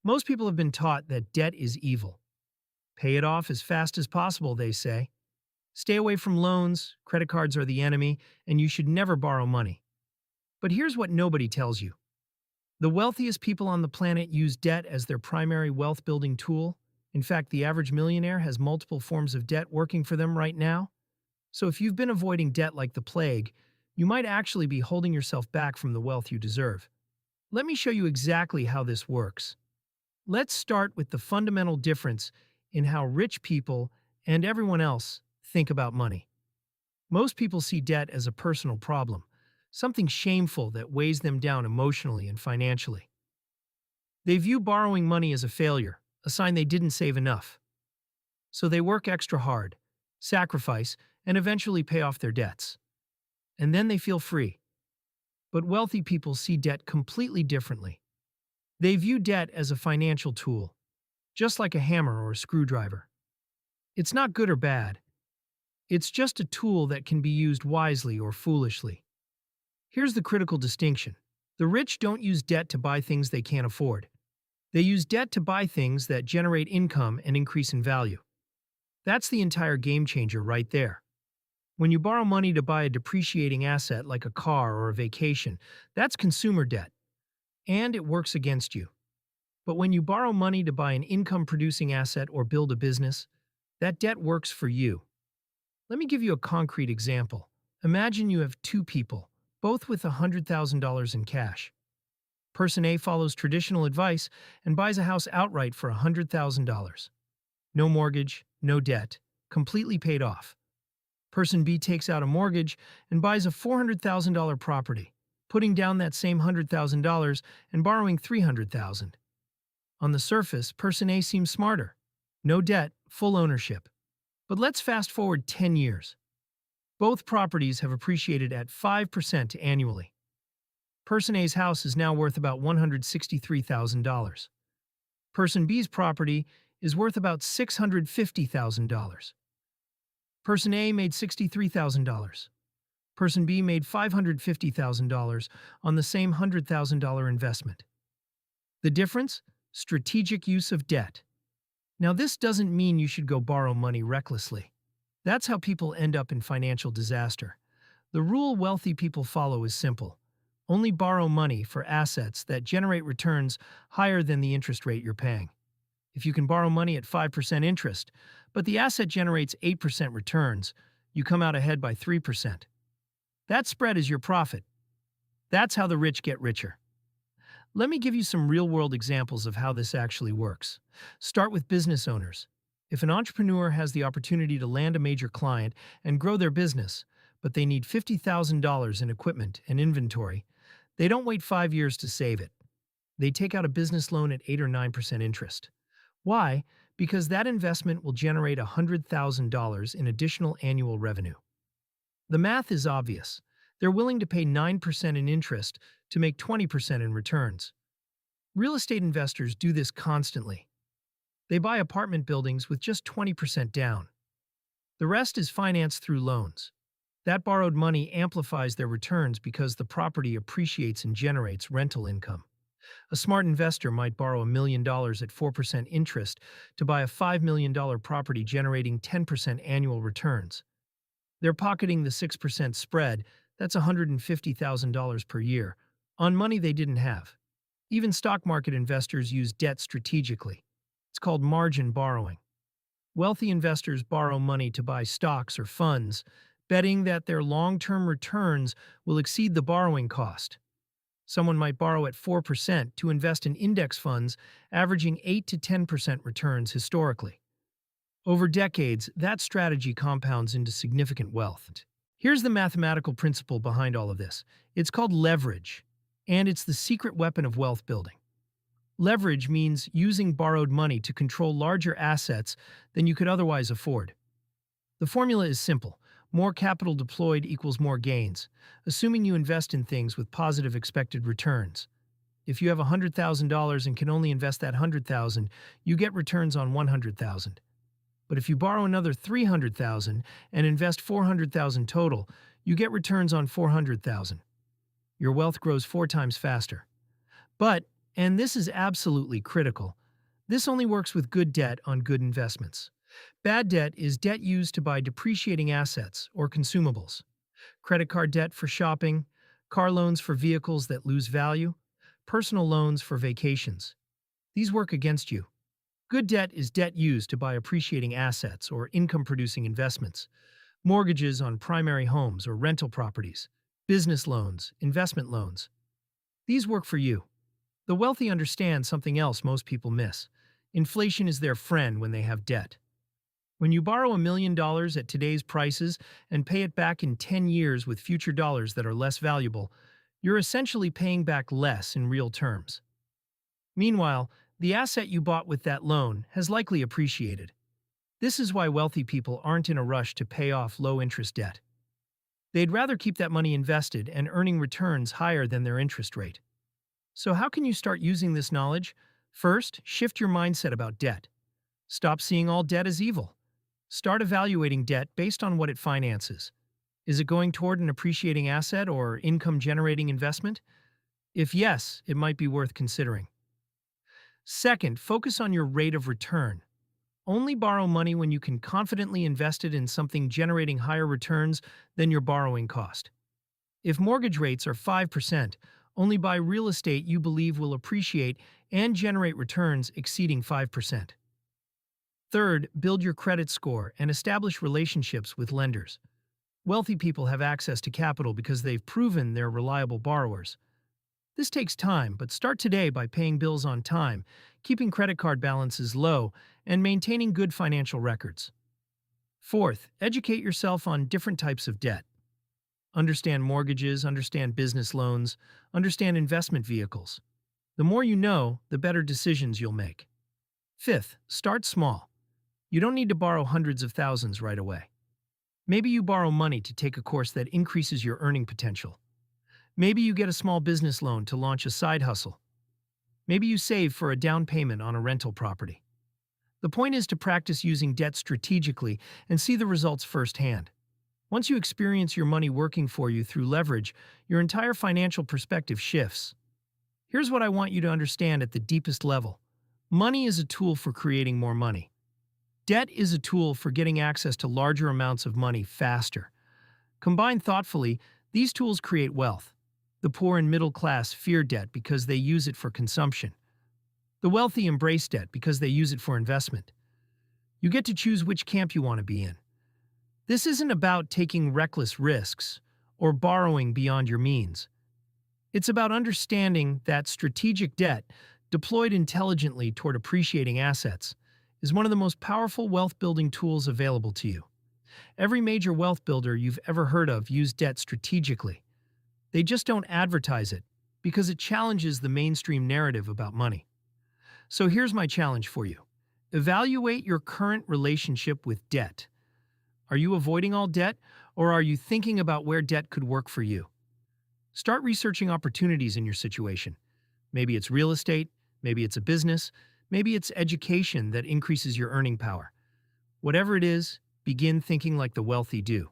Most people have been taught that debt is evil. Pay it off as fast as possible, they say. Stay away from loans, credit cards are the enemy, and you should never borrow money. But here's what nobody tells you. The wealthiest people on the planet use debt as their primary wealth building tool. In fact, the average millionaire has multiple forms of debt working for them right now. So if you've been avoiding debt like the plague, you might actually be holding yourself back from the wealth you deserve. Let me show you exactly how this works. Let's start with the fundamental difference in how rich people and everyone else think about money. Most people see debt as a personal problem, something shameful that weighs them down emotionally and financially. They view borrowing money as a failure, a sign they didn't save enough. So they work extra hard, sacrifice, and eventually pay off their debts. And then they feel free. But wealthy people see debt completely differently. They view debt as a financial tool, just like a hammer or a screwdriver. It's not good or bad. It's just a tool that can be used wisely or foolishly. Here's the critical distinction. The rich don't use debt to buy things they can't afford. They use debt to buy things that generate income and increase in value. That's the entire game changer right there. When you borrow money to buy a depreciating asset like a car or a vacation, that's consumer debt, and it works against you. But when you borrow money to buy an income-producing asset or build a business, that debt works for you. Let me give you a concrete example. Imagine you have two people, both with $100,000 in cash. Person A follows traditional advice and buys a house outright for $100,000. No mortgage, no debt, completely paid off. Person B takes out a mortgage and buys a $400,000 property, putting down that same $100,000 and borrowing $300,000. On the surface, Person A seems smarter. No debt, full ownership. But let's fast forward 10 years. Both properties have appreciated at 5% annually. Person A's house is now worth about $163,000. Person B's property is worth about $650,000. Person A made $63,000. Person B made $550,000 on the same $100,000 investment. The difference? Strategic use of debt. Now, this doesn't mean you should go borrow money recklessly. That's how people end up in financial disaster. The rule wealthy people follow is simple. Only borrow money for assets that generate returns higher than the interest rate you're paying. If you can borrow money at 5% interest, but the asset generates 8% returns, you come out ahead by 3%. That spread is your profit. That's how the rich get richer. Let me give you some real-world examples of how this actually works. Start with business owners. If an entrepreneur has the opportunity to land a major client and grow their business, but they need $50,000 in equipment and inventory, they don't wait 5 years to save it. They take out a business loan at 8 or 9% interest. Why? Because that investment will generate $100,000 in additional annual revenue. The math is obvious. They're willing to pay 9% in interest to make 20% in returns. Real estate investors do this constantly. They buy apartment buildings with just 20% down. The rest is financed through loans. That borrowed money amplifies their returns because the property appreciates and generates rental income. A smart investor might borrow $1 million at 4% interest to buy a $5 million property generating 10% annual returns. They're pocketing the 6% spread, that's $150,000 per year, on money they didn't have. Even stock market investors use debt strategically. It's called margin borrowing. Wealthy investors borrow money to buy stocks or funds, betting that their long-term returns will exceed the borrowing cost. Someone might borrow at 4% to invest in index funds, averaging 8 to 10% returns historically. Over decades, that strategy compounds into significant wealth. Here's the mathematical principle behind all of this. It's called leverage, and it's the secret weapon of wealth building. Leverage means using borrowed money to control larger assets than you could otherwise afford. The formula is simple. More capital deployed equals more gains, assuming you invest in things with positive expected returns. If you have $100,000 and can only invest that $100,000, you get returns on $100,000. But if you borrow another $300,000 and invest $400,000 total, you get returns on $400,000. Your wealth grows 4 times faster. But And this is absolutely critical. This only works with good debt on good investments. Bad debt is debt used to buy depreciating assets or consumables. Credit card debt for shopping, car loans for vehicles that lose value, personal loans for vacations. These work against you. Good debt is debt used to buy appreciating assets or income-producing investments. Mortgages on primary homes or rental properties, business loans, investment loans. These work for you. The wealthy understand something else most people miss. Inflation is their friend when they have debt. When you borrow $1 million at today's prices and pay it back in 10 years with future dollars that are less valuable, you're essentially paying back less in real terms. Meanwhile, the asset you bought with that loan has likely appreciated. This is why wealthy people aren't in a rush to pay off low-interest debt. They'd rather keep that money invested and earning returns higher than their interest rate. So how can you start using this knowledge? First, shift your mindset about debt. Stop seeing all debt as evil. Start evaluating debt based on what it finances. Is it going toward an appreciating asset or income-generating investment? If yes, it might be worth considering. Second, focus on your rate of return. Only borrow money when you can confidently invest it in something generating higher returns than your borrowing cost. If mortgage rates are 5%, only buy real estate you believe will appreciate and generate returns exceeding 5%. Third, build your credit score and establish relationships with lenders. Wealthy people have access to capital because they've proven they're reliable borrowers. This takes time, but start today by paying bills on time, keeping credit card balances low, and maintaining good financial records. Fourth, educate yourself on different types of debt. Understand mortgages, understand business loans, understand investment vehicles. The more you know, the better decisions you'll make. Fifth, start small. You don't need to borrow hundreds of thousands right away. Maybe you borrow money to take a course that increases your earning potential. Maybe you get a small business loan to launch a side hustle. Maybe you save for a down payment on a rental property. The point is to practice using debt strategically and see the results firsthand. Once you experience your money working for you through leverage, your entire financial perspective shifts. Here's what I want you to understand at the deepest level. Money is a tool for creating more money. Debt is a tool for getting access to larger amounts of money faster. Combined thoughtfully, these tools create wealth. The poor and middle class fear debt because they use it for consumption. The wealthy embrace debt because they use it for investment. You get to choose which camp you want to be in. This isn't about taking reckless risks or borrowing beyond your means. It's about understanding that strategic debt, deployed intelligently toward appreciating assets, is one of the most powerful wealth-building tools available to you. Every major wealth builder you've ever heard of used debt strategically. They just don't advertise it because it challenges the mainstream narrative about money. So here's my challenge for you. Evaluate your current relationship with debt. Are you avoiding all debt, or are you thinking about where debt could work for you? Start researching opportunities in your situation. Maybe it's real estate, maybe it's a business, maybe it's education that increases your earning power. Whatever it is, begin thinking like the wealthy do.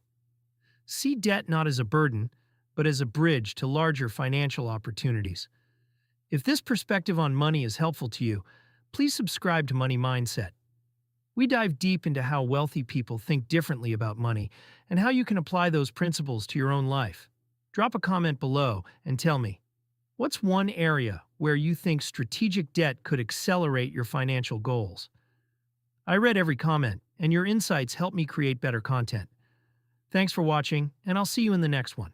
See debt not as a burden, but as a bridge to larger financial opportunities. If this perspective on money is helpful to you, please subscribe to Money Mindset. We dive deep into how wealthy people think differently about money and how you can apply those principles to your own life. Drop a comment below and tell me, what's one area where you think strategic debt could accelerate your financial goals? I read every comment, and your insights help me create better content. Thanks for watching, and I'll see you in the next one.